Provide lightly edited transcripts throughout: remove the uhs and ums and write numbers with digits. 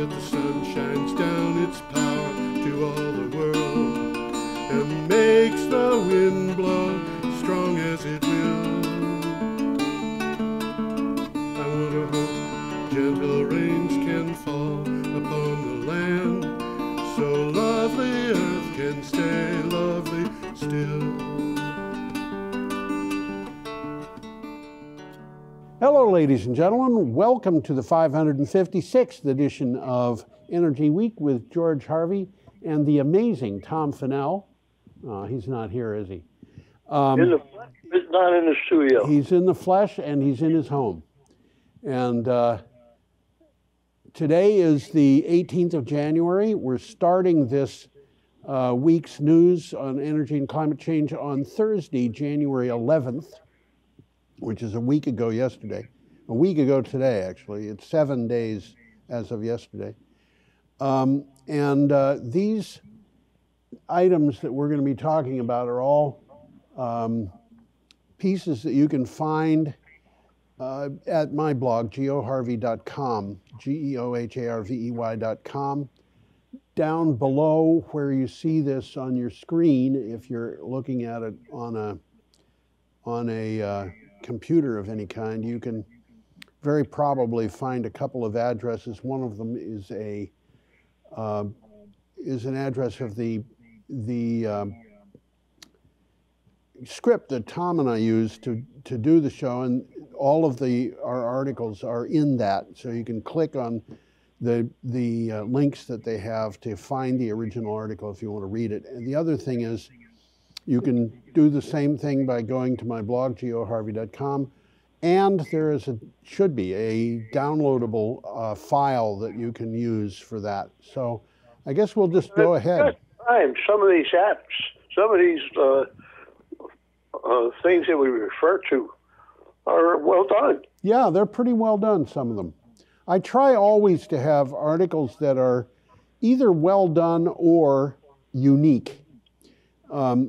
that the sun shines down its power to all the world and makes the wind blow strong as it will. I wanna hope gentle rains can fall upon the land, so lovely earth can stay lovely still. Hello, ladies and gentlemen. Welcome to the 556th edition of Energy Week with George Harvey and the amazing Tom Fennell. He's not here, is he? Not in the studio. He's in the flesh and he's in his home. And today is the 18th of January. We're starting this week's news on energy and climate change on Thursday, January 11th. Which is a week ago yesterday. A week ago today, actually. It's 7 days as of yesterday. These items that we're going to be talking about are all pieces that you can find at my blog, geoharvey.com, geoharvey.com. Down below where you see this on your screen, if you're looking at it on a computer of any kind, you can very probably find a couple of addresses. One of them is an address of the script that Tom and I use to do the show, and all of our articles are in that. So you can click on the links that they have to find the original article if you want to read it. And the other thing is, you can do the same thing by going to my blog, geoharvey.com, and there should be a downloadable file that you can use for that. So I guess we'll just go ahead. Some of these apps, some of these things that we refer to are well done. Yeah, they're pretty well done, some of them. I try always to have articles that are either well done or unique.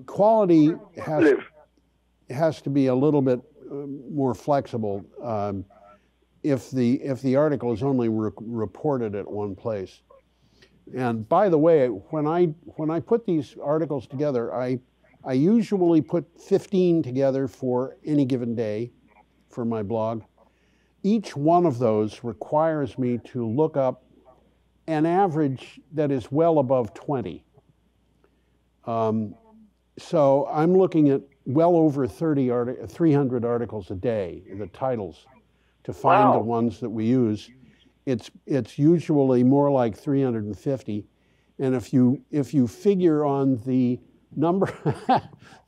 Quality has to be a little bit more flexible if the article is only reported at one place. And by the way, when I put these articles together, I usually put 15 together for any given day for my blog. Each one of those requires me to look up an average that is well above 20. So I'm looking at well over 300 articles a day, the titles, to find the ones that we use. It's usually more like 350, and if you figure on the number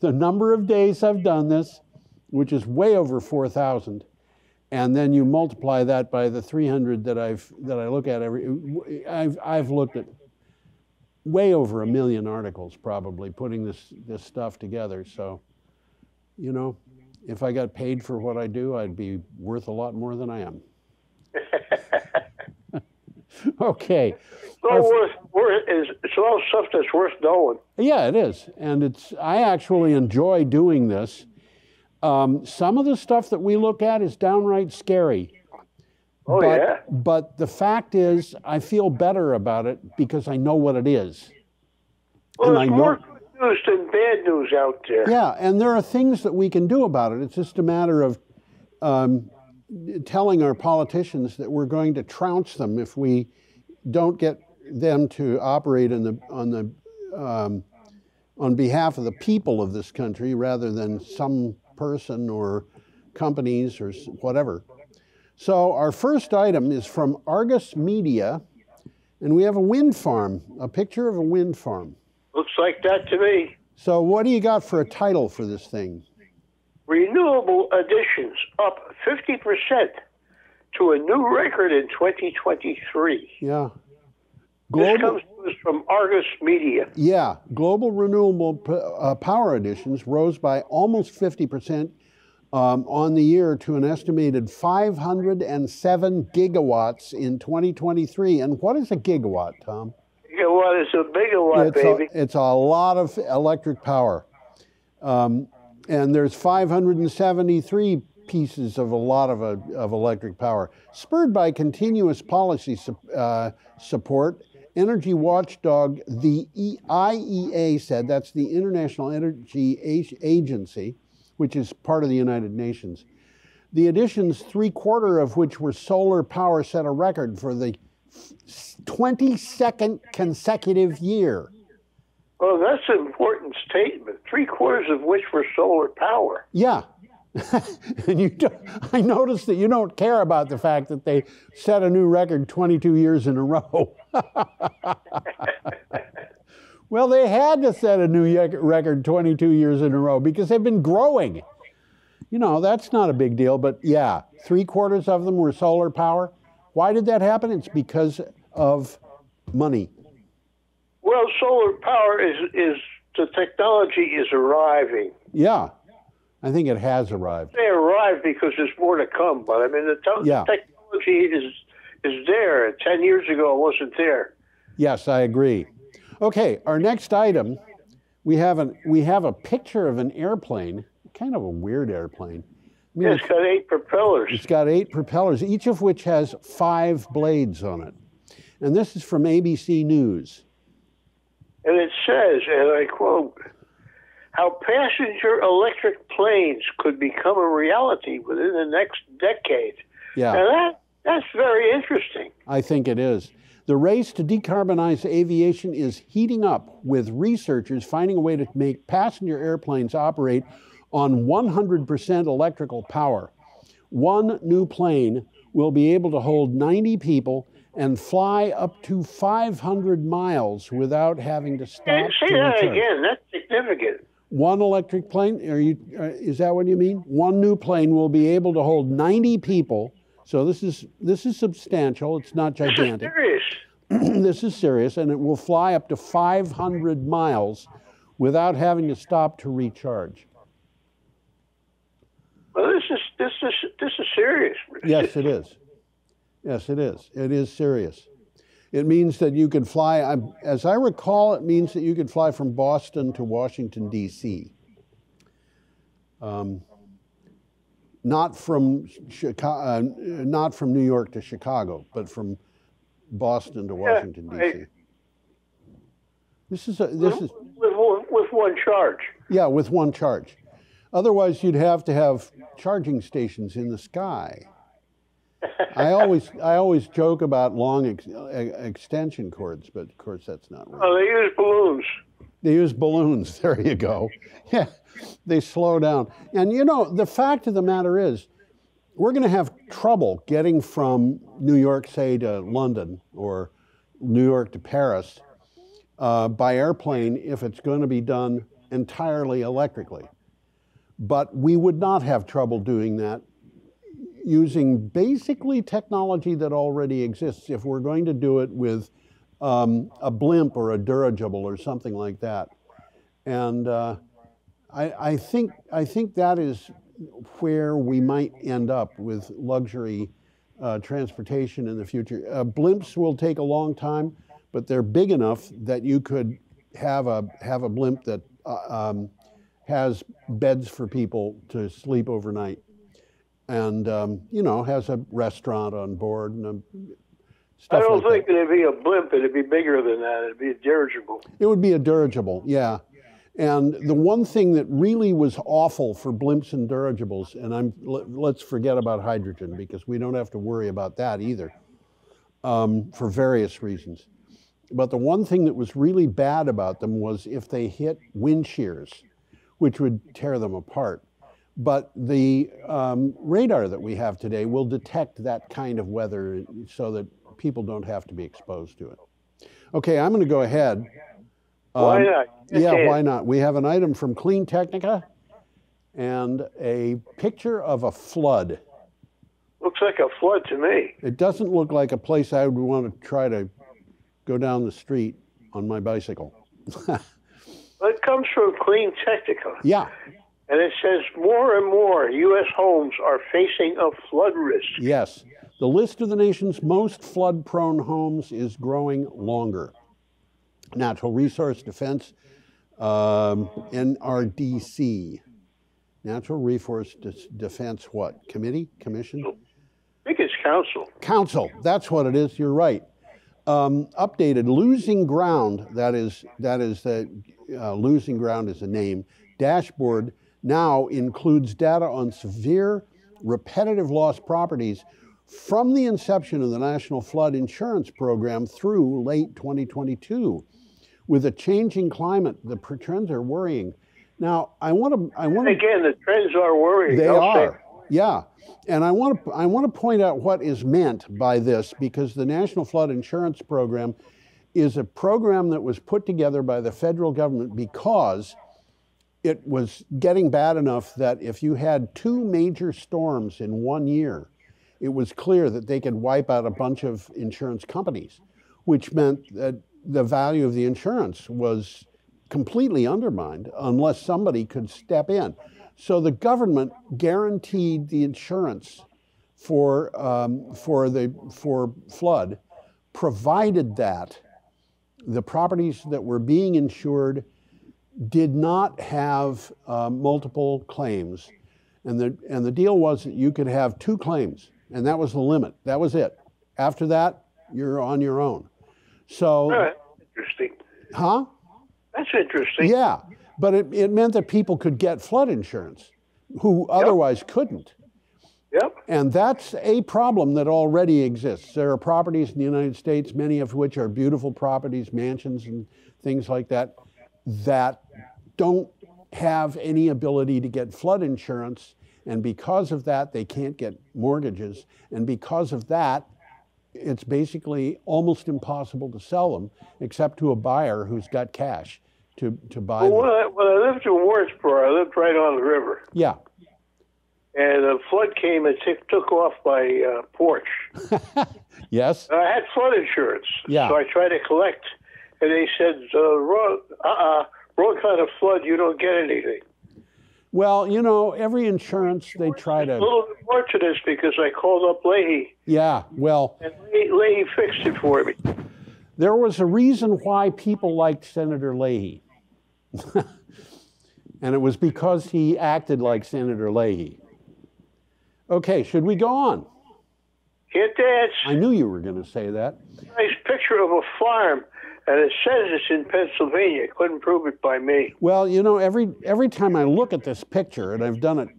the number of days I've done this, which is way over 4,000, and then you multiply that by the 300 that I look at I've looked at way over 1 million articles probably putting this stuff together. So, you know, if I got paid for what I do, I'd be worth a lot more than I am. Okay. It's all stuff that's worth knowing. Yeah, it is. And I actually enjoy doing this. Some of the stuff that we look at is downright scary. But the fact is, I feel better about it because I know what it is. Well, there's more good news than bad news out there. Yeah, and there are things that we can do about it. It's just a matter of telling our politicians that we're going to trounce them if we don't get them to operate on behalf of the people of this country rather than some person or companies or whatever. So our first item is from Argus Media, and we have a wind farm, a picture of a wind farm. Looks like that to me. So what do you got for a title for this thing? Renewable additions up 50% to a new record in 2023. Yeah. This comes to us from Argus Media. Yeah. Global renewable power additions rose by almost 50% on the year to an estimated 507 gigawatts in 2023. And what is a gigawatt, Tom? Gigawatt is a megawatt, baby. It's a lot of electric power. And there's 573 pieces of a lot of electric power. Spurred by continuous policy support, energy watchdog, the IEA said, that's the International Energy Agency, which is part of the United Nations. The additions, 3/4 of which were solar power, set a record for the 22nd consecutive year. Well, that's an important statement. 3/4 of which were solar power. Yeah. And I noticed that you don't care about the fact that they set a new record 22 years in a row. Well, they had to set a new record 22 years in a row because they've been growing. You know, that's not a big deal, but yeah, 3/4 of them were solar power. Why did that happen? It's because of money. Well, solar power is the technology is arriving. Yeah, I think it has arrived. They arrived because there's more to come, but I mean the technology is there. 10 years ago, it wasn't there. Yes, I agree. Okay, our next item, we have a picture of an airplane, kind of a weird airplane. I mean, it's got 8 propellers. It's got 8 propellers, each of which has 5 blades on it. And this is from ABC News. And it says, and I quote, how passenger electric planes could become a reality within the next decade. Yeah. Now that's very interesting. I think it is. The race to decarbonize aviation is heating up, with researchers finding a way to make passenger airplanes operate on 100% electrical power. One new plane will be able to hold 90 people and fly up to 500 miles without having to stop. Say that again. That's significant. One electric plane, is that what you mean? One new plane will be able to hold 90 people. So this is substantial. It's not gigantic. This is serious. This is serious, and it will fly up to 500 miles without having to stop to recharge. Well, this is serious. Yes, it is. Yes, it is. It is serious. It means that you could fly, as I recall, it means that you could fly from Boston to Washington, D.C. Not from New York to Chicago, but from Boston to Washington, D.C. Right. This is with one charge. Yeah, with one charge. Otherwise, you'd have to have charging stations in the sky. I always joke about long extension cords, but of course that's not right. Oh, they use balloons. They use balloons. There you go. Yeah, they slow down. And you know, the fact of the matter is, we're going to have trouble getting from New York, say, to London, or New York to Paris by airplane if it's going to be done entirely electrically. But we would not have trouble doing that using basically technology that already exists if we're going to do it with a blimp or a dirigible or something like that. And I think that is where we might end up with luxury transportation in the future. Blimps will take a long time, but they're big enough that you could have a blimp that has beds for people to sleep overnight, and you know, has a restaurant on board and stuff. I don't like think that. it'd be a blimp. It'd be bigger than that. It'd be a dirigible. It would be a dirigible, yeah. And the one thing that really was awful for blimps and dirigibles, and let's forget about hydrogen because we don't have to worry about that either, for various reasons. But the one thing that was really bad about them was if they hit wind shears, which would tear them apart. But the radar that we have today will detect that kind of weather so that people don't have to be exposed to it. Okay, I'm going to go ahead. Why not? Yeah, why not? We have an item from Clean Technica and a picture of a flood. Looks like a flood to me. It doesn't look like a place I would want to try to go down the street on my bicycle. Well, it comes from Clean Technica. Yeah. And it says more and more U.S. homes are facing a flood risk. Yes. The list of the nation's most flood-prone homes is growing longer. Natural Resource Defense, NRDC. Natural Resource Defense what? Committee? Commission? I think it's council. Council, that's what it is, you're right. Updated Losing Ground, that is the Losing Ground is a name, dashboard now includes data on severe repetitive loss properties from the inception of the National Flood Insurance Program through late 2022. With a changing climate, the trends are worrying. Now, I want to. Again, the trends are worrying. They are, yeah. And I want to point out what is meant by this, because the National Flood Insurance Program is a program that was put together by the federal government because it was getting bad enough that if you had 2 major storms in 1 year, it was clear that they could wipe out a bunch of insurance companies, which meant that the value of the insurance was completely undermined unless somebody could step in. So the government guaranteed the insurance for flood, provided that the properties that were being insured did not have multiple claims, and the deal was that you could have 2 claims, and that was the limit. That was it. After that, you're on your own. So, interesting. Huh? That's interesting. Yeah, but it meant that people could get flood insurance who otherwise couldn't. Yep. And that's a problem that already exists. There are properties in the United States, many of which are beautiful properties, mansions and things like that, that don't have any ability to get flood insurance. And because of that, they can't get mortgages. And because of that, it's basically almost impossible to sell them, except to a buyer who's got cash to buy them. When I lived in Wardsboro, I lived right on the river. Yeah. And a flood came and took off my porch. Yes. I had flood insurance. Yeah. So I tried to collect, and they said, wrong kind of flood, you don't get anything. Well, you know, every insurance they try to... A little bit more to this because I called up Leahy. Yeah, well... And Leahy fixed it for me. There was a reason why people liked Senator Leahy. And it was because he acted like Senator Leahy. Okay, should we go on? Can't dance. I knew you were going to say that. Nice picture of a farm, and it says it's in Pennsylvania. Couldn't prove it by me. Well, you know, every time I look at this picture, and I've done it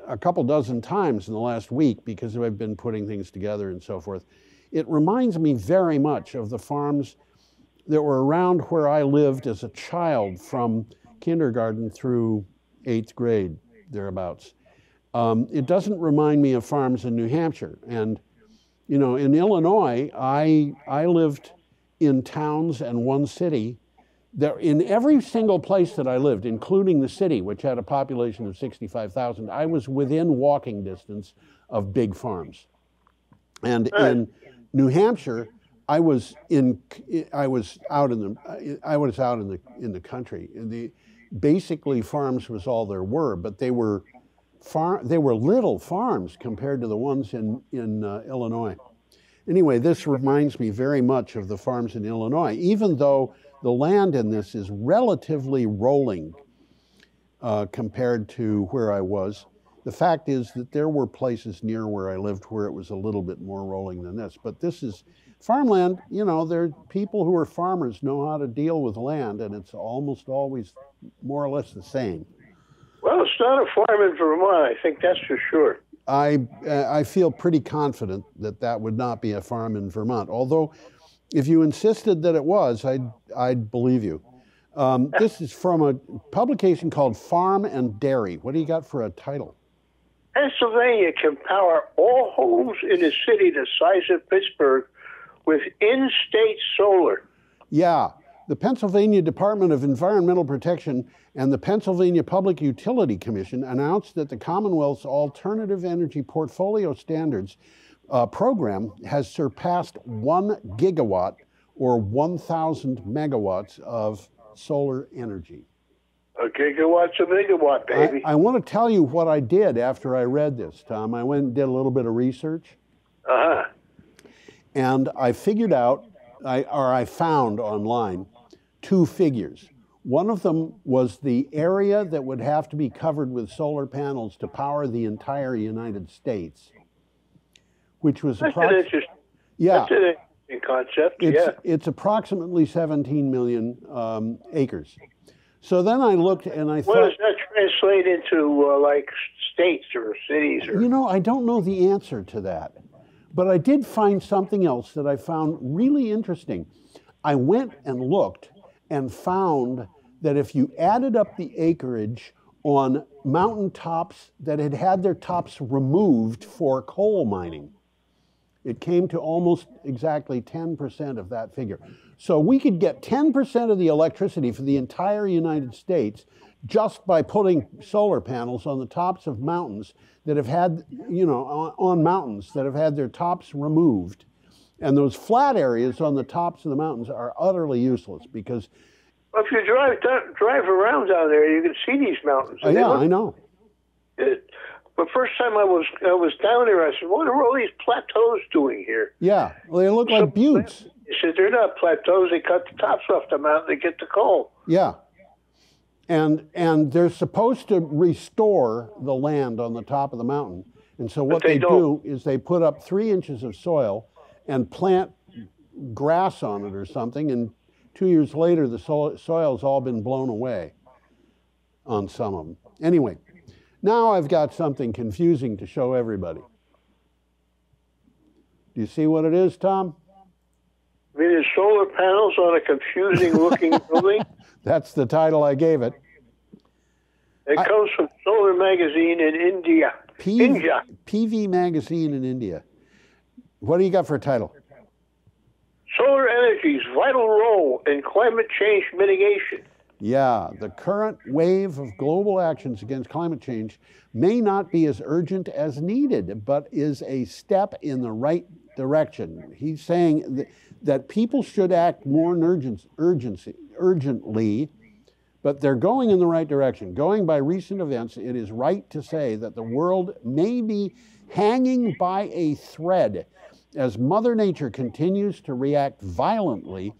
a couple dozen times in the last week because I've been putting things together and so forth, it reminds me very much of the farms that were around where I lived as a child from kindergarten through 8th grade, thereabouts. It doesn't remind me of farms in New Hampshire. And, you know, in Illinois, I lived in towns and one city. In every single place that I lived, including the city, which had a population of 65,000, I was within walking distance of big farms. And in New Hampshire, I was out in the country. Basically, farms was all there were, but they were little farms compared to the ones in Illinois. Anyway, this reminds me very much of the farms in Illinois, even though the land in this is relatively rolling compared to where I was. The fact is that there were places near where I lived where it was a little bit more rolling than this. But this is farmland. You know, there people who are farmers know how to deal with land, and it's almost always more or less the same. Well, it's not a farm in Vermont, I think that's for sure. I feel pretty confident that that would not be a farm in Vermont. Although, if you insisted that it was, I'd believe you. This is from a publication called Farm and Dairy. What do you got for a title? Pennsylvania can power all homes in a city the size of Pittsburgh with in-state solar. Yeah. The Pennsylvania Department of Environmental Protection and the Pennsylvania Public Utility Commission announced that the Commonwealth's Alternative Energy Portfolio Standards program has surpassed 1 gigawatt or 1,000 megawatts of solar energy. A gigawatt's a megawatt, baby. I want to tell you what I did after I read this, Tom. I went and did a little bit of research. Uh-huh. And I figured out, I found online 2 figures. One of them was the area that would have to be covered with solar panels to power the entire United States, which was That's an interesting concept. It's approximately 17 million acres. So then I looked and I thought, what does that translate into, like states or cities? Or? You know, I don't know the answer to that, but I did find something else that I found really interesting. I went and looked and found that if you added up the acreage on mountain tops that had had their tops removed for coal mining, it came to almost exactly 10% of that figure. So we could get 10% of the electricity for the entire United States just by putting solar panels on the tops of mountains that have had, you know, on mountains that have had their tops removed. And those flat areas on the tops of the mountains are utterly useless because... Well, if you drive around down there, you can see these mountains. Yeah, I know. But first time I was down there, I said, what are all these plateaus doing here? Yeah, well, they look like buttes. He said, they're not plateaus. They cut the tops off the mountain to get the coal. Yeah. And they're supposed to restore the land on the top of the mountain. And so what they do is they put up 3 inches of soil and plant grass on it or something. And 2 years later, the soil's all been blown away on some of them. Anyway. Now I've got something confusing to show everybody. Do you see what it is, Tom? I mean, it's solar panels on a confusing-looking building? That's the title I gave it. It comes from Solar Magazine in India. PV Magazine in India. What do you got for a title? Solar energy's vital role in climate change mitigation. Yeah, the current wave of global actions against climate change may not be as urgent as needed, but is a step in the right direction. He's saying that people should act more urgently, but they're going in the right direction. Going by recent events, it is right to say that the world may be hanging by a thread as Mother Nature continues to react violently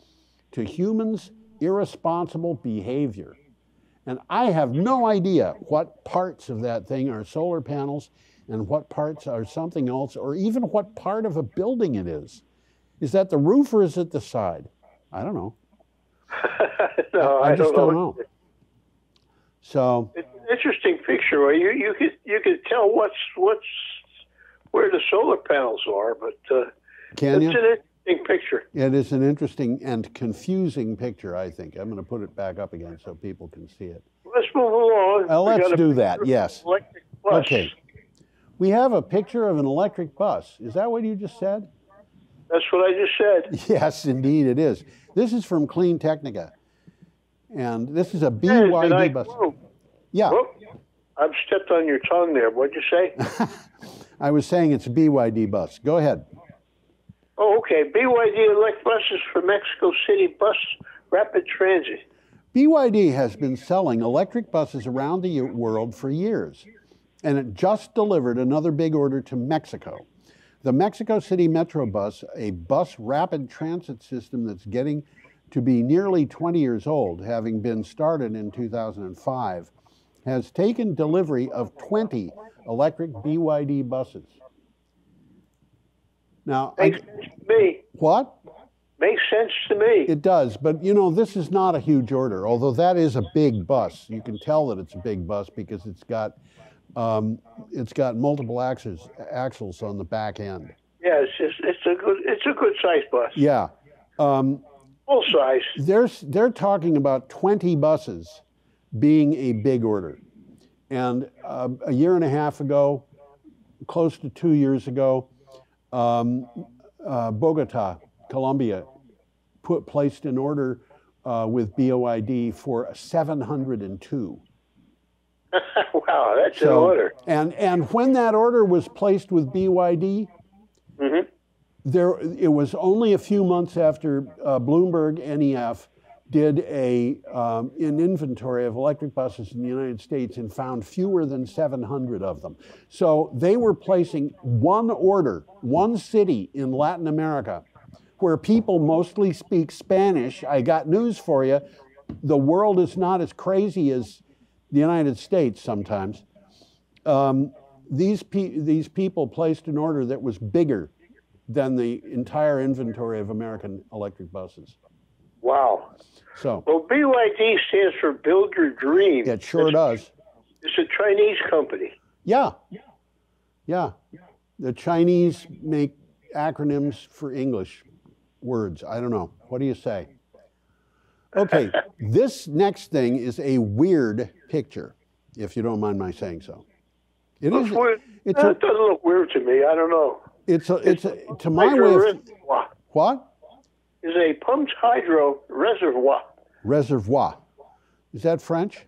to humans' irresponsible behavior. And I have no idea what parts of that thing are solar panels and what parts are something else, or even what part of a building it is. Is that the roof or is it the side? I don't know. No, I just don't know. So it's an interesting picture. Where you could tell where the solar panels are, but can you? It's an interesting picture. It is an interesting and confusing picture, I think. I'm going to put it back up again so people can see it. Let's move along. Let's do that, yes. Electric bus. Okay. We have a picture of an electric bus. Is that what you just said? That's what I just said. Yes, indeed it is. This is from Clean Technica. And this is a BYD bus. Yeah. Whoop. I've stepped on your tongue there. What'd you say? I was saying it's a BYD bus. Go ahead. Oh, okay. BYD elect buses for Mexico City Bus Rapid Transit. BYD has been selling electric buses around the world for years, and it just delivered another big order to Mexico. The Mexico City Metro Bus, a bus rapid transit system that's getting to be nearly 20 years old, having been started in 2005, has taken delivery of 20 electric BYD buses. Now, Makes sense to me. What? Makes sense to me. It does, but you know, this is not a huge order, although that is a big bus. You can tell that it's a big bus because it's got multiple axles on the back end. Yeah, it's a good size bus. Yeah. Full size. They're talking about 20 buses being a big order. And a year and a half ago, close to 2 years ago, Bogota, Colombia, placed an order with BYD for 702. Wow, that's an order. And when that order was placed with BYD, it was only a few months after BloombergNEF did an inventory of electric buses in the United States and found fewer than 700 of them. So they were placing one order, one city in Latin America, where people mostly speak Spanish. I got news for you. the world is not as crazy as the United States sometimes. These people placed an order that was bigger than the entire inventory of American electric buses. Wow. So, well, BYD stands for Build Your Dream. It sure does. It's a Chinese company. Yeah. Yeah. The Chinese make acronyms for English words. I don't know. What do you say? Okay, this next thing is a weird picture, if you don't mind my saying so. It is. It doesn't look weird to me. I don't know. It's to my way of reservoir. What? Is a pumped hydro reservoir. Reservoir. Is that French?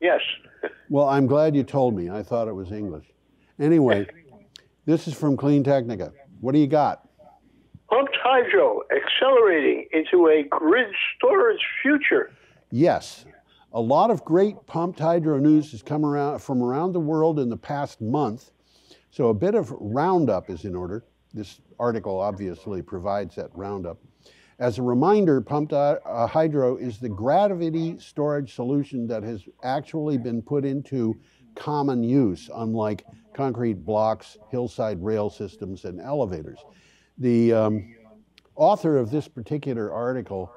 Yes. Well, I'm glad you told me. I thought it was English. Anyway, this is from Clean Technica. What do you got? Pumped hydro accelerating into a grid storage future. Yes. A lot of great pumped hydro news has come around from around the world in the past month. So a bit of roundup is in order. This article obviously provides that roundup. As a reminder, pumped hydro is the gravity storage solution that has actually been put into common use, unlike concrete blocks, hillside rail systems, and elevators. The author of this particular article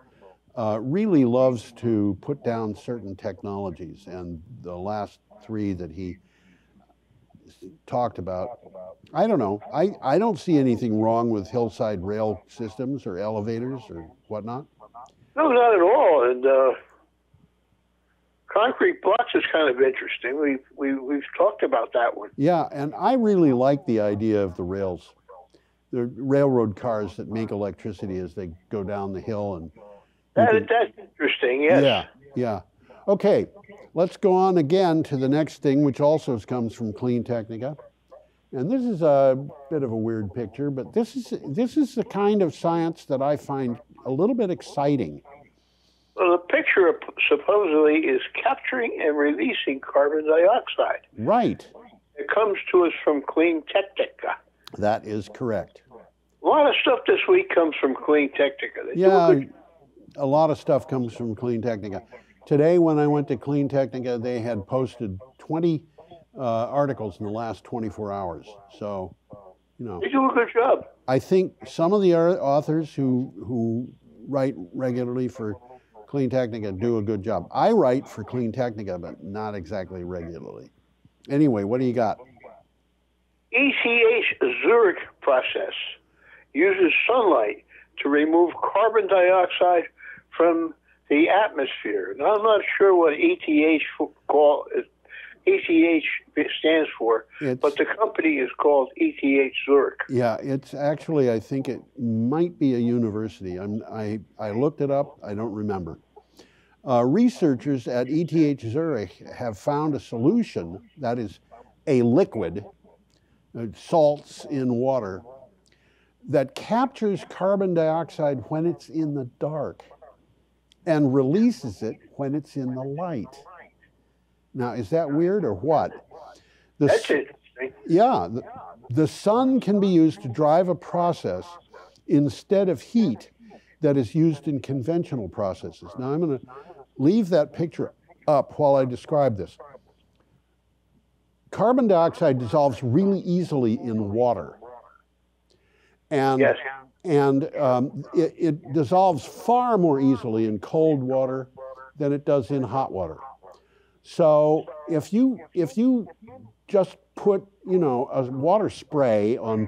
really loves to put down certain technologies, and the last three that he talked about, I don't know. I don't see anything wrong with hillside rail systems or elevators or whatnot. No, not at all. And concrete blocks is kind of interesting. We've talked about that one. Yeah, and I really like the idea of the rails. The railroad cars that make electricity as they go down the hill. And that's interesting, yes. Yeah, yeah. Okay, let's go on again to the next thing, which also comes from Clean Technica. And this is a bit of a weird picture, but this is the kind of science that I find a little bit exciting. Well, the picture supposedly is capturing and releasing carbon dioxide. Right. It comes to us from Clean Technica. That is correct. A lot of stuff this week comes from Clean Technica. A lot of stuff comes from Clean Technica. Today, when I went to Clean Technica, they had posted 20 articles in the last 24 hours. So, you know. They do a good job. I think some of the authors who write regularly for Clean Technica do a good job. I write for Clean Technica, but not exactly regularly. Anyway, what do you got? ETH Zurich process uses sunlight to remove carbon dioxide from the atmosphere. Now, I'm not sure what ETH stands for, but the company is called ETH Zurich. Yeah, it's actually, I think it might be a university. I looked it up, I don't remember. Researchers at ETH Zurich have found a solution that is a liquid, salts in water, that captures carbon dioxide when it's in the dark and releases it when it's in the light. Now, is that weird or what? That's interesting. Yeah, the sun can be used to drive a process instead of heat that is used in conventional processes. Now, I'm going to leave that picture up while I describe this. Carbon dioxide dissolves really easily in water. And, yes. and it dissolves far more easily in cold water than it does in hot water. So if you just put, you know, a water spray on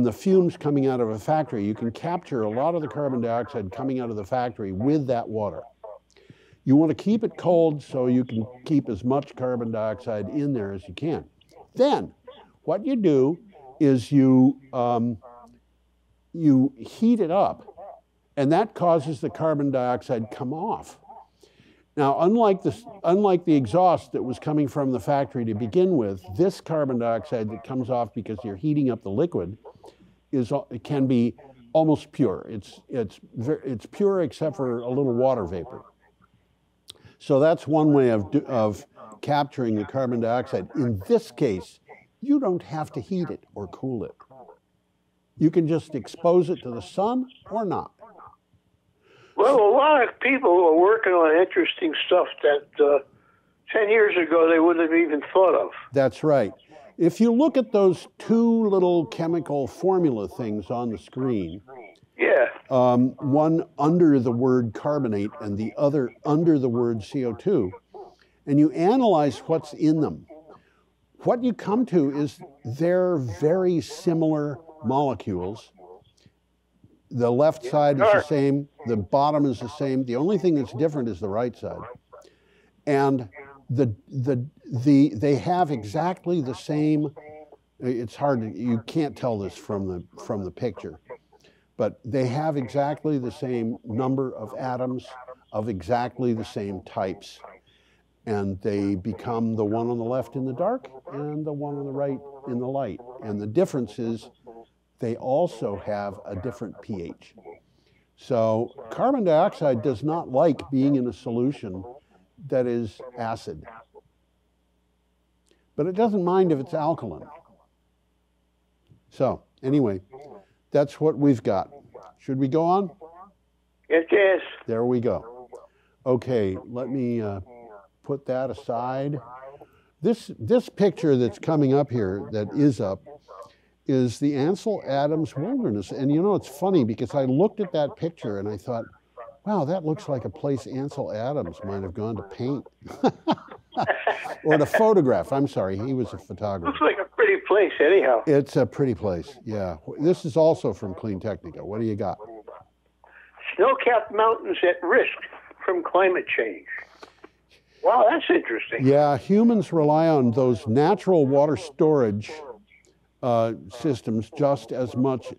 the fumes coming out of a factory, you can capture a lot of the carbon dioxide coming out of the factory with that water. You want to keep it cold so you can keep as much carbon dioxide in there as you can. Then what you do is you heat it up, and that causes the carbon dioxide come off. Now, unlike the exhaust that was coming from the factory to begin with, this carbon dioxide that comes off because you're heating up the liquid it can be almost pure. It's pure except for a little water vapor. So that's one way of capturing the carbon dioxide. In this case, you don't have to heat it or cool it. You can just expose it to the sun or not. Well, a lot of people are working on interesting stuff that 10 years ago they wouldn't have even thought of. That's right. If you look at those two little chemical formula things on the screen, Yeah. one under the word carbonate and the other under the word CO2, and you analyze what's in them, what you come to is they're very similar molecules. The left side is the same, the bottom is the same. The only thing that's different is the right side. And they have exactly the same, it's hard to, you can't tell this from the picture, but they have exactly the same number of atoms of exactly the same types. And they become the one on the left in the dark and the one on the right in the light. And the difference is they also have a different pH. So carbon dioxide does not like being in a solution that is acid. But it doesn't mind if it's alkaline. So anyway, that's what we've got. Should we go on? Yes. There we go. Okay, let me put that aside. This picture that's coming up here, that is up, is the Ansel Adams Wilderness. And you know, it's funny because I looked at that picture and I thought, wow, that looks like a place Ansel Adams might have gone to paint. Or to photograph. I'm sorry, he was a photographer. Looks like a pretty place anyhow. It's a pretty place, yeah. This is also from Clean Technica. What do you got? Snow-capped mountains at risk from climate change. Wow, that's interesting. Yeah, humans rely on those natural water storage systems just as much,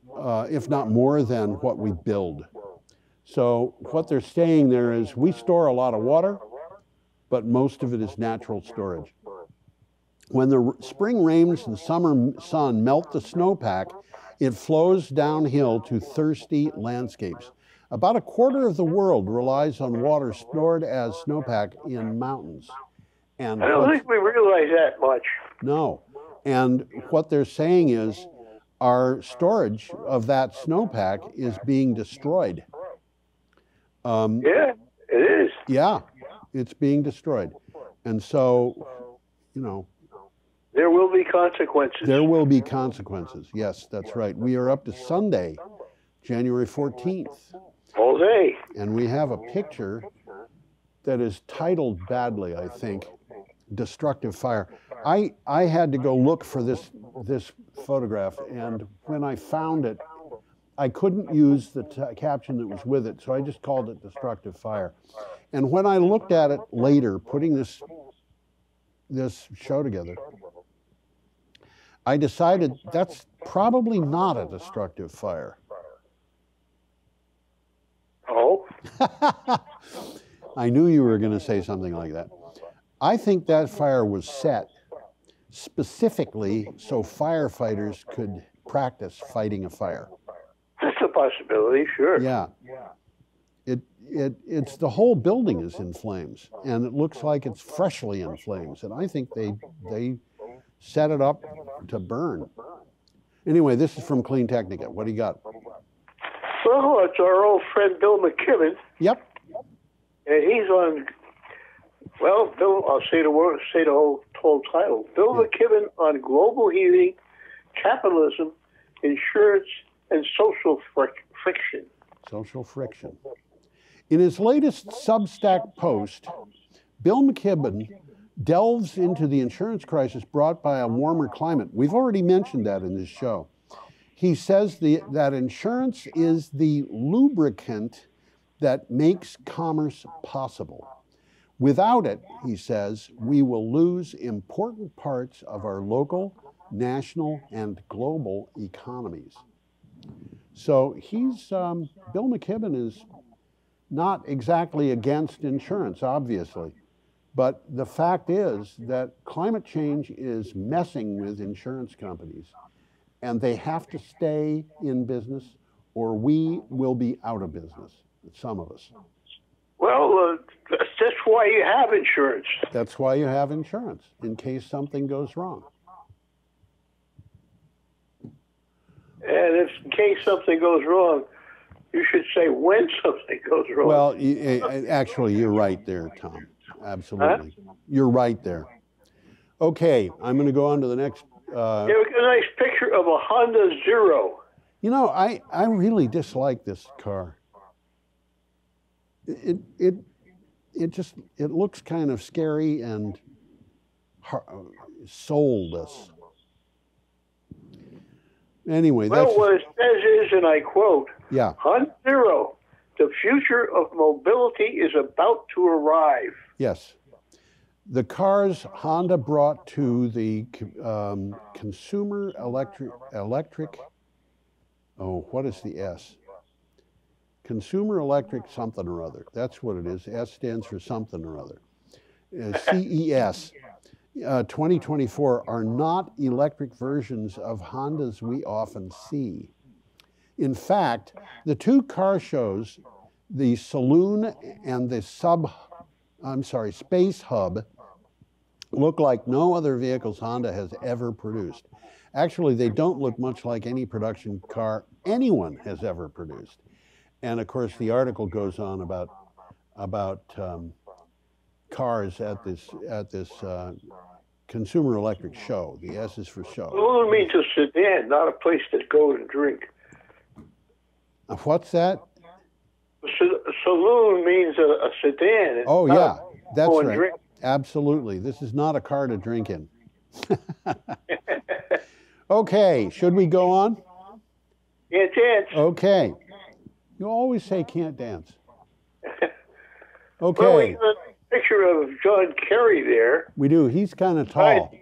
if not more than what we build. So what they're saying there is we store a lot of water, but most of it is natural storage. When the spring rains and summer sun melt the snowpack, it flows downhill to thirsty landscapes. About a quarter of the world relies on water stored as snowpack in mountains. And I don't think we realize that much. No. And what they're saying is our storage of that snowpack is being destroyed. Yeah, it is. Yeah, it's being destroyed. And so, you know. There will be consequences. There will be consequences. Yes, that's right. We are up to Sunday, January 14th. All day. And we have a picture that is titled badly, I think, Destructive Fire. I had to go look for this photograph, and when I found it, I couldn't use the caption that was with it, so I just called it Destructive Fire. And when I looked at it later, putting this show together, I decided that's probably not a destructive fire. Oh? I knew you were going to say something like that. I think that fire was set specifically so firefighters could practice fighting a fire. That's a possibility, sure. Yeah. It's the whole building is in flames, and it looks like it's freshly in flames, and I think they set it up to burn. Anyway, this is from Clean Technica. What do you got? Well, it's our old friend Bill McKibben. Yep. And he's on, well, Bill, I'll say the whole title. Bill McKibben on global heating, capitalism, insurance, and social friction. Social friction. In his latest Substack post, Bill McKibben delves into the insurance crisis brought by a warmer climate. We've already mentioned that in this show. He says that insurance is the lubricant that makes commerce possible. Without it, he says, we will lose important parts of our local, national, and global economies. So Bill McKibben is not exactly against insurance, obviously. But the fact is that climate change is messing with insurance companies, and they have to stay in business or we will be out of business, some of us. Well, that's why you have insurance. That's why you have insurance, in case something goes wrong. And if in case something goes wrong, You should say when something goes wrong. Well, actually, you're right there, Tom. Absolutely. Huh? You're right there. Okay, I'm going to go on to the next. Yeah, we got a nice picture of a Honda Zero. You know, I really dislike this car. It looks kind of scary and soulless. Anyway, well, what it says is, and I quote, yeah. Honda Zero, the future of mobility is about to arrive. Yes. The cars Honda brought to the consumer electric, oh, what is the S? Consumer electric something or other. That's what it is. S stands for something or other. CES 2024 are not electric versions of Hondas we often see. In fact, the two car shows, the Saloon and the Space Hub, look like no other vehicles Honda has ever produced. Actually, they don't look much like any production car anyone has ever produced. And of course, the article goes on about cars at this consumer electric show. The S is for show. Saloon means a sedan, not a place to go and drink. What's that? Saloon means a sedan. It's oh yeah, that's right. Drink. Absolutely. This is not a car to drink in. Okay, should we go on? Can't dance. Okay. You always say can't dance. Okay. Well, we got a picture of John Kerry there. We do. He's kind of tall.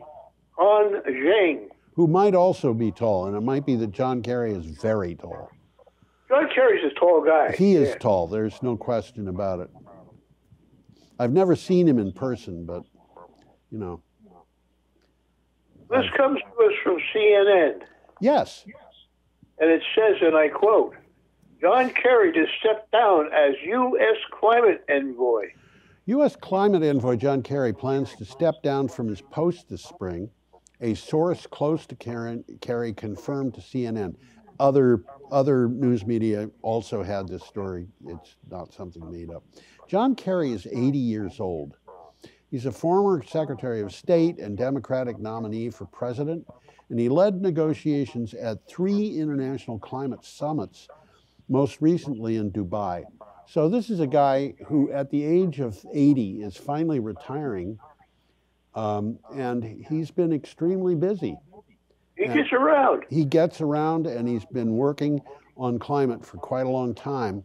Han Zheng. Who might also be tall, and it might be that John Kerry is very tall. John Kerry's a tall guy. He is tall. There's no question about it. I've never seen him in person, but, you know. This comes to us from CNN. Yes. And it says, and I quote, John Kerry to step down as U.S. climate envoy. U.S. climate envoy John Kerry plans to step down from his post this spring. A source close to Kerry confirmed to CNN. Other news media also had this story. It's not something made up. John Kerry is 80 years old. He's a former Secretary of State and Democratic nominee for president, and he led negotiations at 3 international climate summits, most recently in Dubai. So this is a guy who, at the age of 80, is finally retiring, and he's been extremely busy. He gets around. He gets around, and he's been working on climate for quite a long time.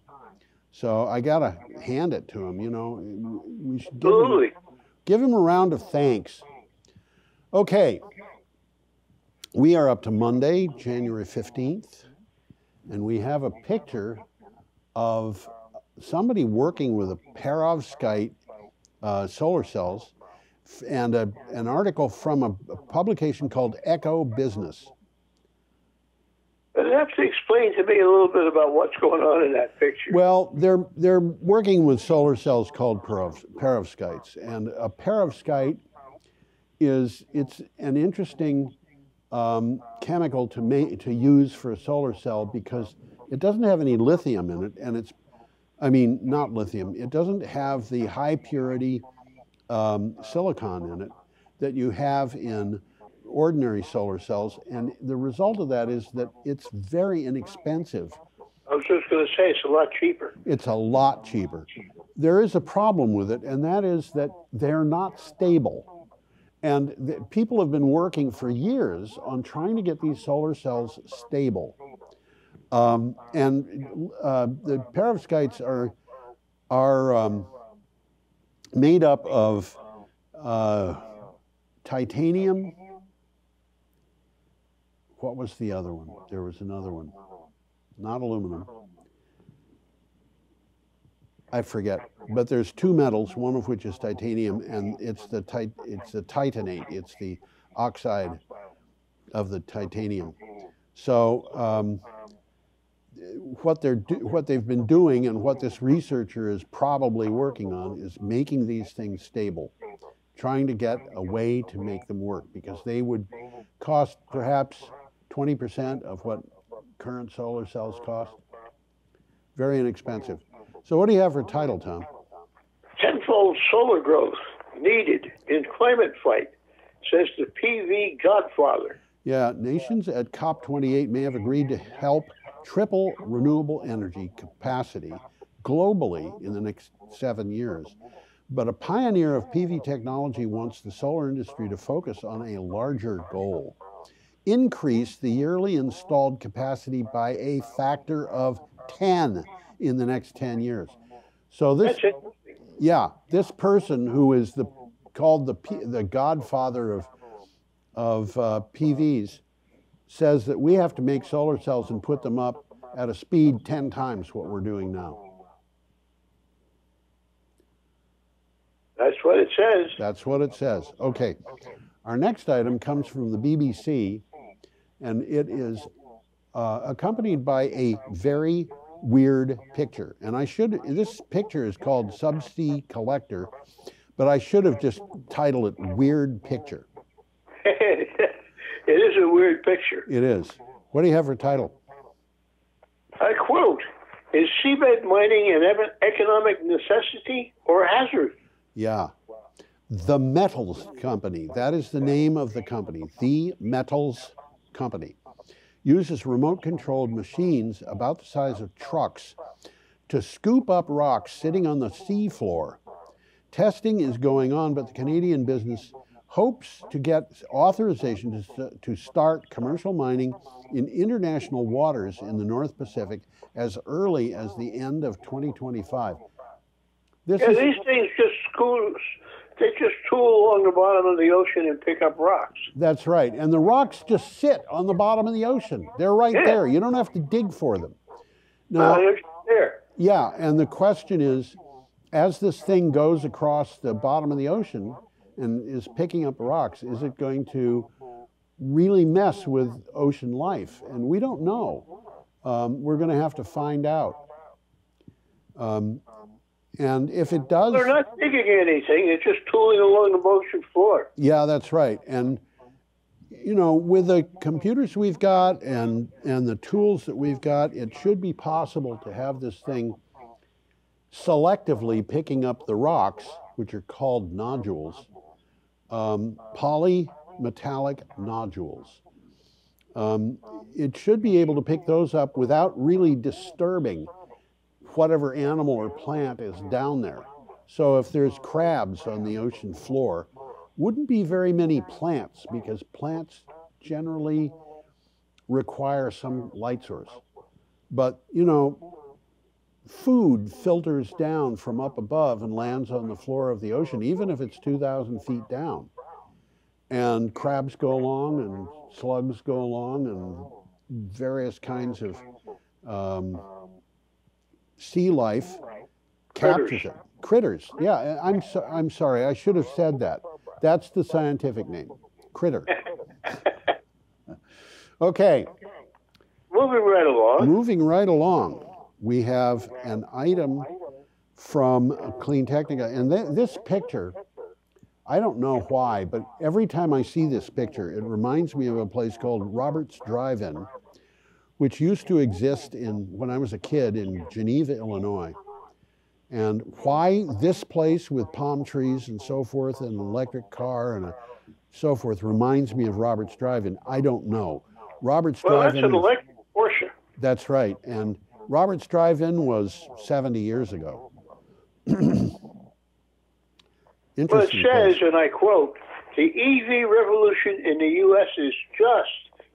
So I gotta hand it to him. You know, we should give him a round of thanks. Okay, we are up to Monday, January 15th, and we have a picture of somebody working with a perovskite solar cells, and an article from a publication called Echo Business. You have to explain to me a little bit about what's going on in that picture. Well, they're working with solar cells called perovskites, and a perovskite it's an interesting chemical to use for a solar cell because it doesn't have any lithium in it, and not lithium. It doesn't have the high purity silicon in it that you have in ordinary solar cells, and the result of that is that it's very inexpensive. I was just going to say it's a lot cheaper. It's a lot cheaper. There is a problem with it, and that is that they're not stable. And people have been working for years on trying to get these solar cells stable. The perovskites are made up of titanium. What was the other one? There was another one. Not aluminum. I forget. But there's 2 metals, one of which is titanium, and it's the titanate. It's the oxide of the titanium. So what they've been doing, and what this researcher is probably working on, is making these things stable, trying to get a way to make them work, because they would cost perhaps 20% of what current solar cells cost. Very inexpensive. So what do you have for title, Tom? Tenfold solar growth needed in climate fight, says the PV godfather. Yeah, nations at COP28 may have agreed to help triple renewable energy capacity globally in the next 7 years. But a pioneer of PV technology wants the solar industry to focus on a larger goal. Increase the yearly installed capacity by a factor of 10 in the next 10 years. So this, yeah, this person who is called the godfather of PVs says that we have to make solar cells and put them up at a speed 10 times what we're doing now. That's what it says. That's what it says. Okay. Our next item comes from the BBC, and it is accompanied by a very weird picture. And this picture is called Subsea Collector, but I should have just titled it Weird Picture. It is a weird picture. It is. What do you have for title? I quote, is seabed mining an economic necessity or hazard? Yeah. The Metals Company, that is the name of the company, The Metals Company, uses remote-controlled machines about the size of trucks to scoop up rocks sitting on the seafloor. Testing is going on, but the Canadian business hopes to get authorization to start commercial mining in international waters in the North Pacific as early as the end of 2025. These things they just tool along the bottom of the ocean and pick up rocks. That's right. And the rocks just sit on the bottom of the ocean. They're right there. You don't have to dig for them. Now, they're there. Yeah, and the question is, as this thing goes across the bottom of the ocean and is picking up rocks, is it going to really mess with ocean life? And we don't know. We're going to have to find out. And if it does... They're not digging anything. It's just tooling along the ocean floor. Yeah, that's right. And, you know, with the computers we've got and the tools that we've got, it should be possible to have this thing selectively picking up the rocks, which are called nodules, polymetallic nodules. It should be able to pick those up without really disturbing whatever animal or plant is down there. So if there's crabs on the ocean floor, wouldn't be very many plants, because plants generally require some light source. But, you know, food filters down from up above and lands on the floor of the ocean, even if it's 2,000 feet down. And crabs go along and slugs go along and various kinds of sea life captures it. Critters. Yeah, I'm sorry. I should have said that. That's the scientific name. Critter. Okay. Moving right along. Moving right along. We have an item from Clean Technica, and this picture, I don't know why, but every time I see this picture, it reminds me of a place called Robert's Drive-In, which used to exist when I was a kid in Geneva, Illinois. And why this place with palm trees and so forth and an electric car and so forth reminds me of Robert's Drive-In, I don't know. Robert's Drive-In. That's an electric Porsche. That's right. And Robert's Drive-In was 70 years ago. Well, it says, and I quote, the EV revolution in the U.S. is just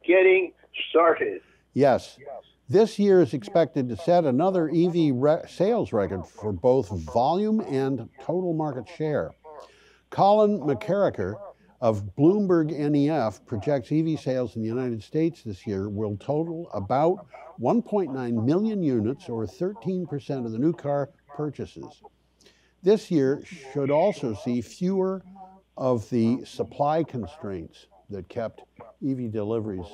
getting started. Yes. This year is expected to set another EV sales record for both volume and total market share. Colin McCarricker of BloombergNEF projects EV sales in the United States this year will total about 1.9 million units, or 13% of the new car purchases. This year should also see fewer of the supply constraints that kept EV deliveries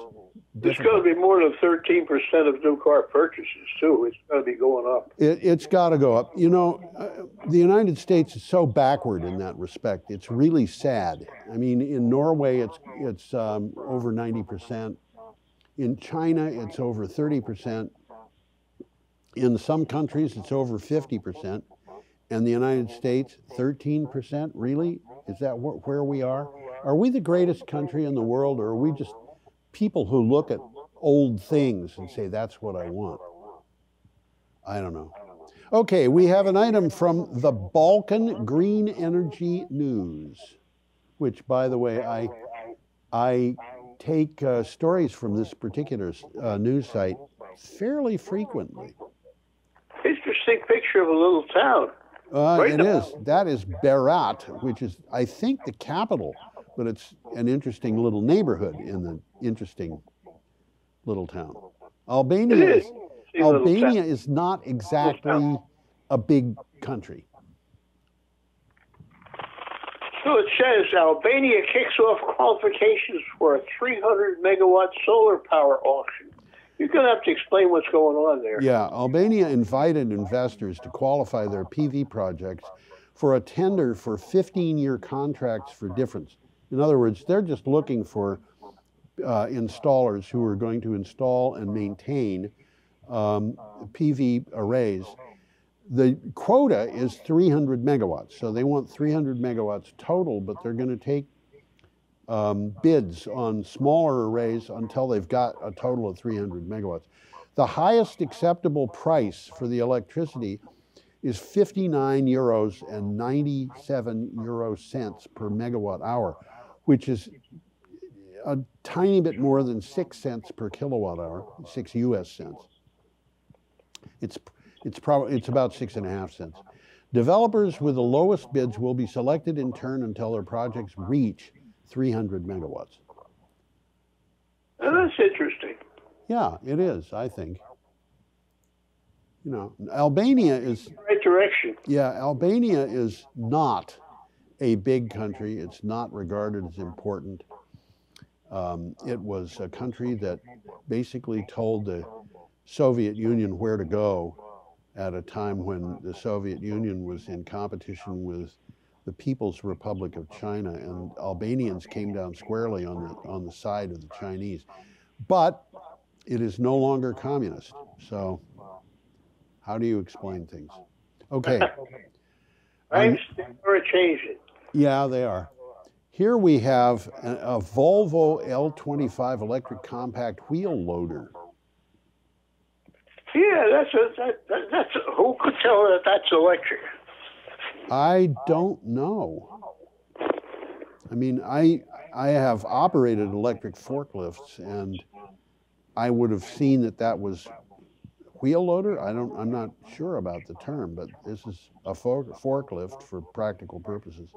difficult. It's going to be more than 13% of new car purchases, too. It's going to be going up. It's got to go up. You know, the United States is so backward in that respect. It's really sad. I mean, in Norway, it's over 90%. In China, it's over 30%. In some countries, it's over 50%. And the United States, 13%? Really? Is that where we are? Are we the greatest country in the world, or are we just people who look at old things and say, that's what I want? I don't know. Okay, we have an item from the Balkan Green Energy News, which, by the way, I take stories from this particular news site fairly frequently. Interesting picture of a little town. It is. That is Berat, which is, I think, the capital, but it's an interesting little neighborhood in the interesting little town. Albania is not exactly a big country. So it says Albania kicks off qualifications for a 300 megawatt solar power auction. You're going to have to explain what's going on there. Yeah, Albania invited investors to qualify their PV projects for a tender for 15-year contracts for difference. In other words, they're just looking for installers who are going to install and maintain PV arrays. The quota is 300 megawatts, so they want 300 megawatts total, but they're going to take bids on smaller arrays until they've got a total of 300 megawatts. The highest acceptable price for the electricity is 59 euros and 97 euro cents per megawatt hour, which is a tiny bit more than 6 cents per kilowatt hour, 6 US cents. It's about 6.5 cents. Developers with the lowest bids will be selected in turn until their projects reach 300 megawatts. Oh, that's interesting. Yeah, it is, I think. You know, Albania is... Right direction. Yeah, Albania is not a big country. It's not regarded as important. It was a country that basically told the Soviet Union where to go at a time when the Soviet Union was in competition with the People's Republic of China, and Albanians came down squarely on the side of the Chinese. But it is no longer communist, so how do you explain things? Okay. Thanks, they're going to change it. Yeah, they are. Here we have a Volvo L25 electric compact wheel loader. Yeah, that's who could tell that that's electric? I don't know. I mean, I have operated electric forklifts, and I would have seen that was wheel loader. I'm not sure about the term, but this is a forklift for practical purposes.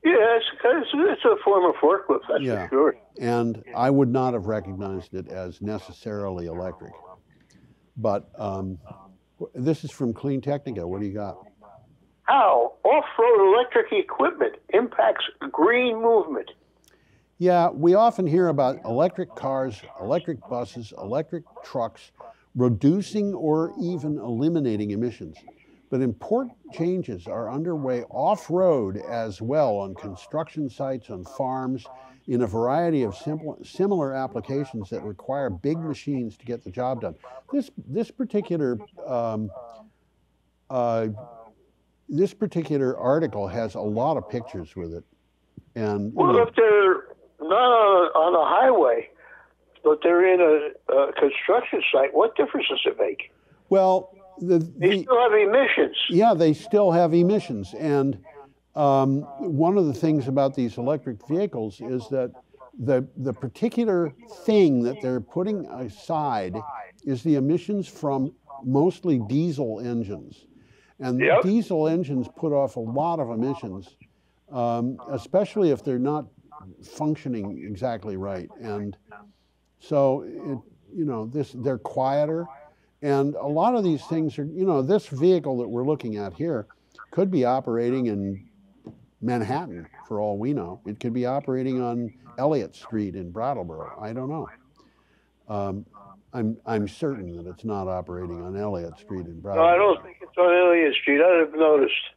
Yeah, it's a form of forklift, that's for sure. And I would not have recognized it as necessarily electric. But this is from Clean Technica. What do you got? How off-road electric equipment impacts green movement. Yeah, we often hear about electric cars, electric buses, electric trucks reducing or even eliminating emissions. But important changes are underway off-road as well on construction sites, on farms, in a variety of similar applications that require big machines to get the job done. This particular article has a lot of pictures with it. And well, if they're not on a highway, but they're in a construction site, what difference does it make? Well, they still have emissions. Yeah, they still have emissions. And one of the things about these electric vehicles is that the particular thing that they're putting aside is the emissions from mostly diesel engines. And diesel engines put off a lot of emissions, especially if they're not functioning exactly right. And so, they're quieter. And a lot of these things are, this vehicle that we're looking at here could be operating in Manhattan, for all we know. It could be operating on Elliott Street in Brattleboro. I don't know. I'm certain that it's not operating on Elliott Street in Brattleboro. No, I don't think it's on Elliott Street. I'd have noticed.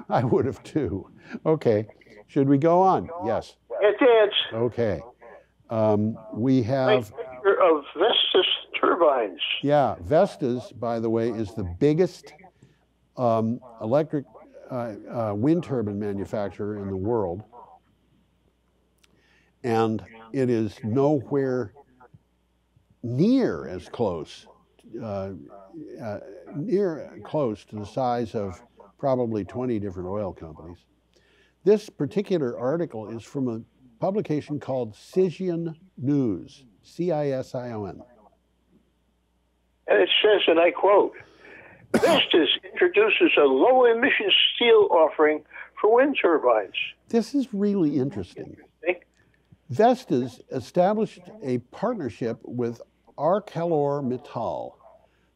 I would have too. Okay. Should we go on? Yes. It is. Okay. We have... Of Vestas turbines. Yeah, Vestas, by the way, is the biggest electric wind turbine manufacturer in the world. And it is nowhere near as close, close to the size of probably 20 different oil companies. This particular article is from a publication called Cision News, C-I-S-I-O-N. And it says, and I quote, Vestas introduces a low-emission steel offering for wind turbines. This is really interesting. Vestas established a partnership with ArcelorMittal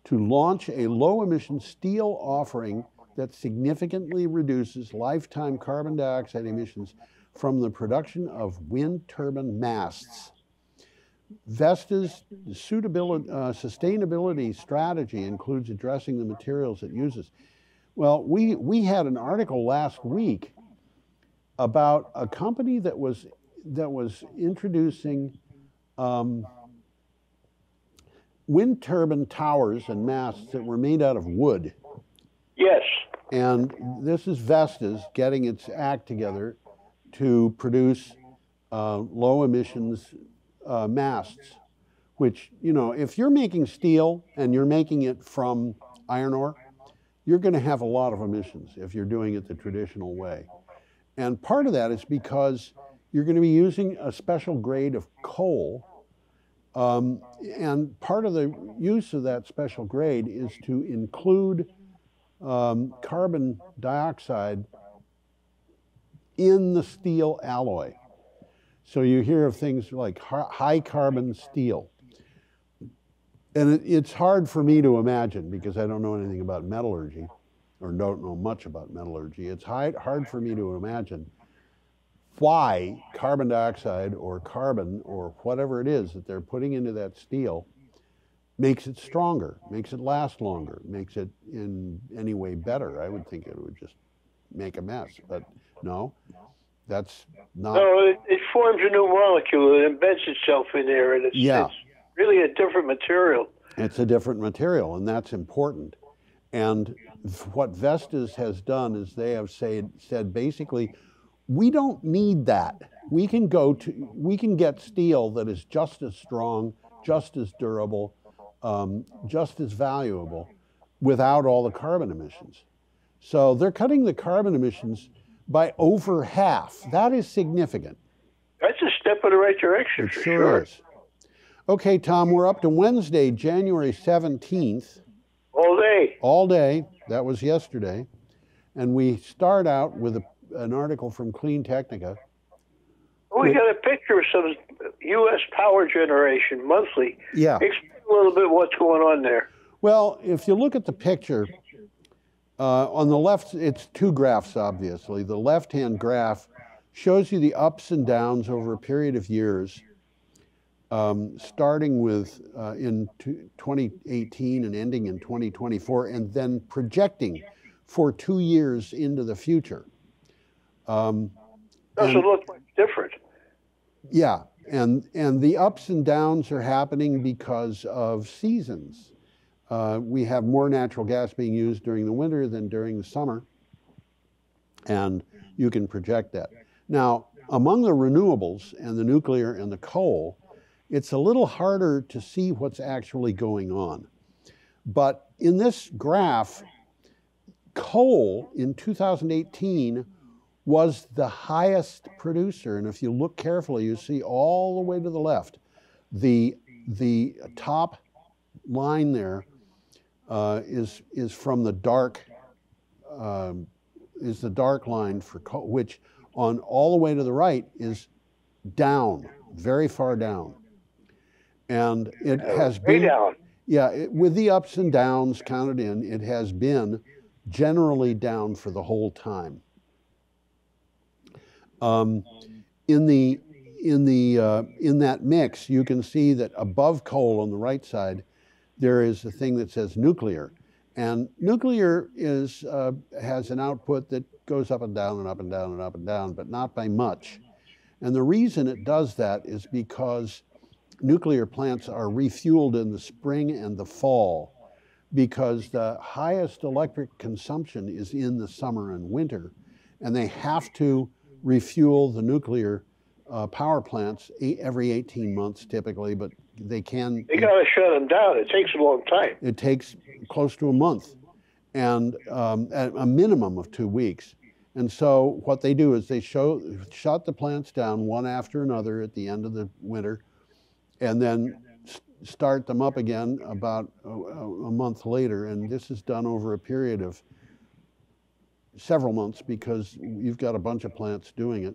to launch a low-emission steel offering that significantly reduces lifetime carbon dioxide emissions from the production of wind turbine masts. Vestas' sustainability strategy includes addressing the materials it uses. Well, we had an article last week about a company that was introducing wind turbine towers and masts that were made out of wood. Yes. And this is Vestas getting its act together to produce low emissions masts, which, you know, if you're making steel and you're making it from iron ore, you're going to have a lot of emissions if you're doing it the traditional way. And part of that is because you're going to be using a special grade of coal. And part of the use of that special grade is to include carbon dioxide in the steel alloy. So you hear of things like high carbon steel. And it's hard for me to imagine because I don't know anything about metallurgy or don't know much about metallurgy. It's hard for me to imagine why carbon dioxide or carbon or whatever it is that they're putting into that steel makes it stronger, makes it last longer, makes it in any way better. I would think it would just make a mess, but no, that's not. No, it forms a new molecule. It embeds itself in there, and it's really a different material. It's a different material, and that's important. And what Vestas has done is they have said basically, we don't need that. We can get steel that is just as strong, just as durable, just as valuable without all the carbon emissions. So they're cutting the carbon emissions by over half. That is significant. That's a step in the right direction. It sure is. Okay, Tom, we're up to Wednesday, January 17th. All day. All day. That was yesterday. And we start out with an article from Clean Technica. We got a picture of some U.S. power generation monthly. Yeah. Explain a little bit what's going on there. Well, if you look at the picture, on the left, it's two graphs, obviously. The left-hand graph shows you the ups and downs over a period of years, starting with in 2018 and ending in 2024, and then projecting for 2 years into the future. Doesn't look much different. Yeah, and the ups and downs are happening because of seasons. We have more natural gas being used during the winter than during the summer, and you can project that. Now, among the renewables and the nuclear and the coal, it's a little harder to see what's actually going on. But in this graph, coal in 2018 was the highest producer. And if you look carefully, you see all the way to the left, the top line there is from the dark, is the dark line for coal, which on all the way to the right is down, very far down. And it has been, down. Yeah, with the ups and downs counted in, it has been generally down for the whole time. In that mix, you can see that above coal on the right side, there is a thing that says nuclear, and nuclear has an output that goes up and down and up and down and up and down, but not by much. And the reason it does that is because nuclear plants are refueled in the spring and the fall because the highest electric consumption is in the summer and winter, and they have to refuel the nuclear power plants every 18 months typically, but they can. They got to shut them down. It takes a long time. It takes close to a month, and at a minimum of 2 weeks. And so what they do is they shut the plants down one after another at the end of the winter, and then start them up again about a month later. And this is done over a period of several months because you've got a bunch of plants doing it.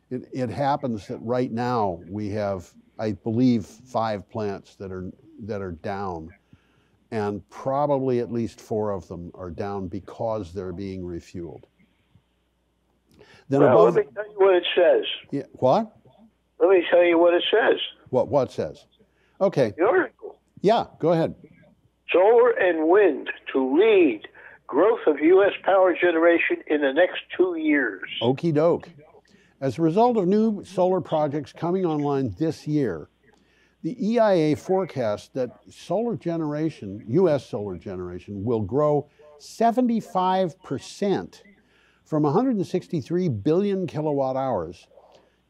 It happens that right now we have, I believe, 5 plants that are down, and probably at least 4 of them are down because they're being refueled. Then well, let me tell you what it says. Yeah, what? Let me tell you what it says. What says? Okay. The article. Yeah, go ahead. Solar and wind to lead growth of U.S. power generation in the next 2 years. Okie doke. As a result of new solar projects coming online this year, the EIA forecasts that solar generation, U.S. solar generation, will grow 75% from 163 billion kilowatt hours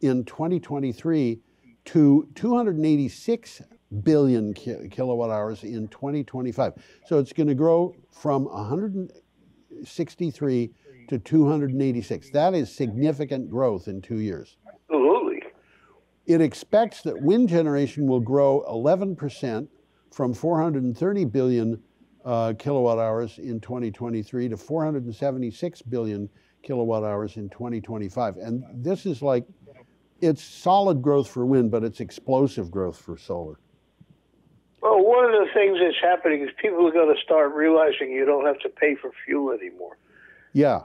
in 2023 to 286 billion kilowatt hours in 2025. So it's going to grow from 163 to 286. That is significant growth in 2 years. Absolutely. It expects that wind generation will grow 11% from 430 billion kilowatt hours in 2023 to 476 billion kilowatt hours in 2025. And this is like, it's solid growth for wind, but it's explosive growth for solar. Well, one of the things that's happening is people are going to start realizing you don't have to pay for fuel anymore. Yeah,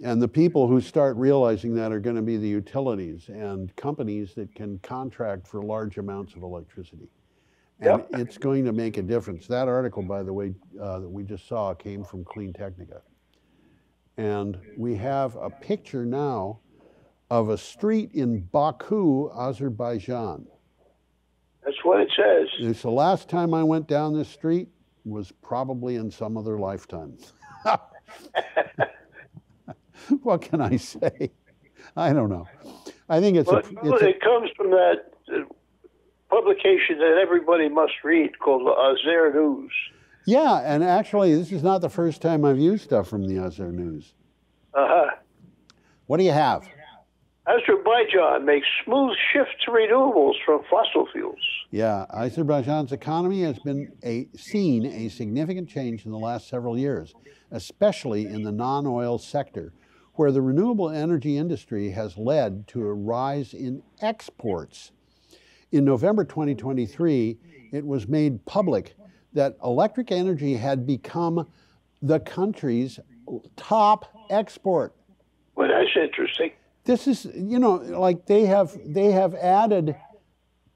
and the people who start realizing that are going to be the utilities and companies that can contract for large amounts of electricity. And it's going to make a difference. That article, by the way, that we just saw came from Clean Technica. And we have a picture now of a street in Baku, Azerbaijan. That's what it says. It's the last time I went down this street was probably in some other lifetime. What can I say? I don't know. I think it comes from that publication that everybody must read called the Azer News. Yeah, and actually, this is not the first time I've used stuff from the Azer News. Uh-huh. What do you have? Azerbaijan makes smooth shift to renewables from fossil fuels. Yeah, Azerbaijan's economy has been seen a significant change in the last several years, especially in the non-oil sector, where the renewable energy industry has led to a rise in exports. In November 2023, it was made public that electric energy had become the country's top export. Well, that's interesting. This is, you know, like they have added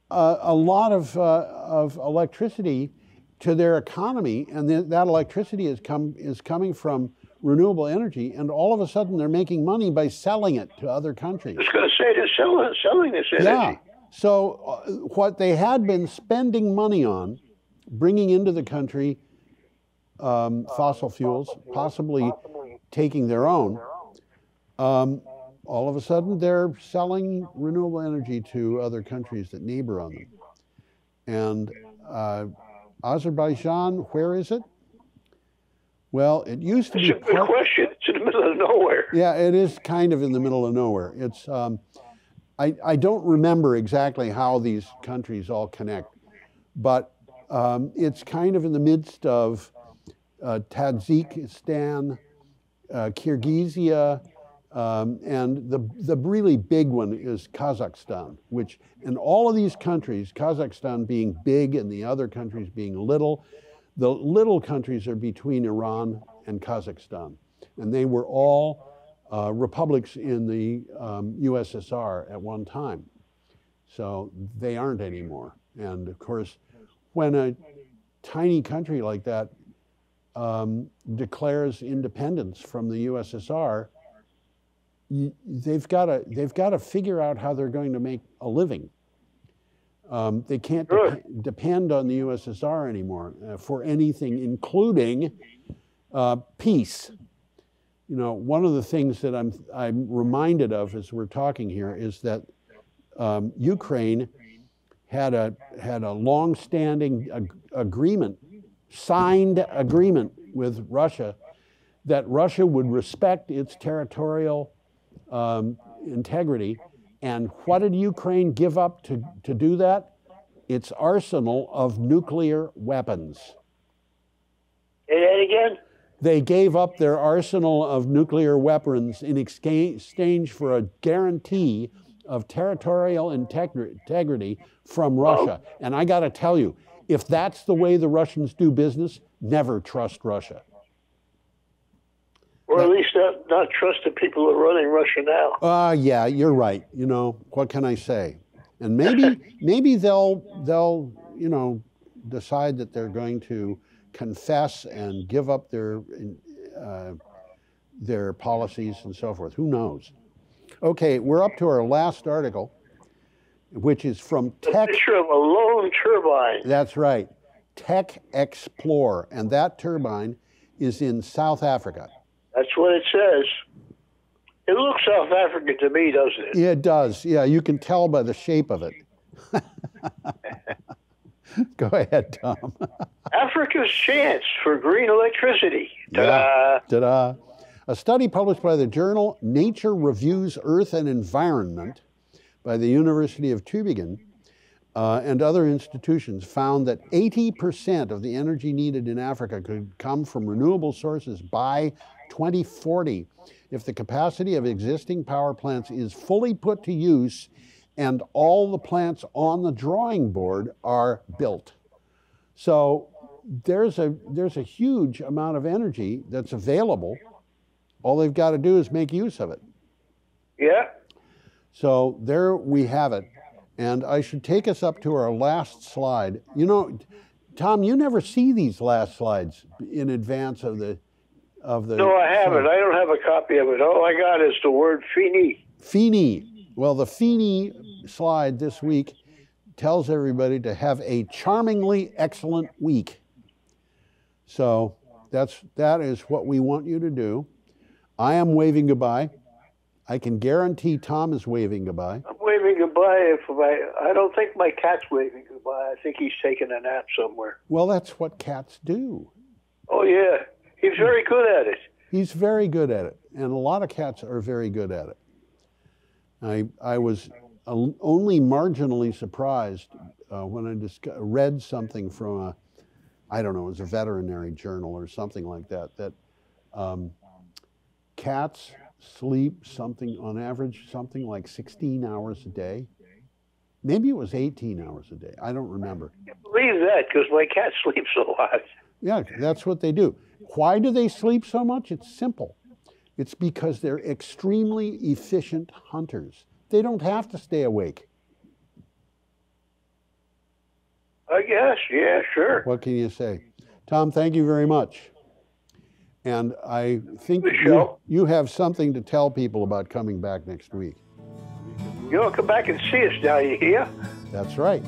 a lot of electricity to their economy, and that electricity is coming from renewable energy, and all of a sudden they're making money by selling it to other countries. I was going to say they're selling this energy. Yeah. So what they had been spending money on, bringing into the country fossil fuels, possibly taking their own, all of a sudden they're selling renewable energy to other countries that neighbor on them. And Azerbaijan, where is it? Well, it used to be. It's a good question. It's in the middle of nowhere. Yeah, it is kind of in the middle of nowhere. It's. I don't remember exactly how these countries all connect, but it's kind of in the midst of Tajikistan, Kyrgyzia, and the really big one is Kazakhstan, and all of these countries, Kazakhstan being big and the other countries being little, the little countries are between Iran and Kazakhstan. And they were all republics in the USSR at one time. So they aren't anymore. And of course, when a tiny country like that declares independence from the USSR, they've got to figure out how they're going to make a living. They can't Sure. depend on the USSR anymore for anything, including peace. You know, one of the things that I'm reminded of as we're talking here is that Ukraine had a long-standing agreement, signed agreement with Russia, that Russia would respect its territorial integrity. And what did Ukraine give up to do that? Its arsenal of nuclear weapons. Say that again? They gave up their arsenal of nuclear weapons in exchange for a guarantee of territorial integrity from Russia. And I got to tell you, if that's the way the Russians do business, never trust Russia. Or at least not trust the people who are running Russia now. Yeah, you're right. You know, what can I say? And maybe they'll you know, decide that they're going to confess and give up their policies and so forth. Who knows? Okay, we're up to our last article, which is from Tech. Picture of a lone turbine. That's right, Tech Explore, and that turbine is in South Africa. That's what it says. It looks South African to me, doesn't it? Yeah, it does. Yeah, you can tell by the shape of it. Go ahead, Tom. Africa's chance for green electricity. Ta-da! Yeah. Ta-da. A study published by the journal Nature Reviews Earth and Environment by the University of Tübingen and other institutions found that 80% of the energy needed in Africa could come from renewable sources by 2040 if the capacity of existing power plants is fully put to use and all the plants on the drawing board are built. So there's a huge amount of energy that's available. All they've got to do is make use of it. Yeah. So there we have it. And I should take us up to our last slide. You know, Tom, you never see these last slides in advance of the No, I haven't. I don't have a copy of it. All I got is the word fini. Fini. Well, the Fini slide this week tells everybody to have a charmingly excellent week. So that is what we want you to do. I am waving goodbye. I can guarantee Tom is waving goodbye. I'm waving goodbye. I don't think my cat's waving goodbye. I think he's taking a nap somewhere. Well, that's what cats do. Oh, yeah. He's very good at it. He's very good at it. And a lot of cats are very good at it. I was only marginally surprised when I read something from I don't know, it was a veterinary journal or something like that, that cats sleep on average, something like 16 hours a day. Maybe it was 18 hours a day. I don't remember. I can't believe that because my cat sleeps a lot. Yeah, that's what they do. Why do they sleep so much? It's simple. It's because they're extremely efficient hunters. They don't have to stay awake. I guess, yeah, sure. What can you say? Tom, thank you very much. And I think you have something to tell people about coming back next week. You'll come back and see us now, you hear? That's right.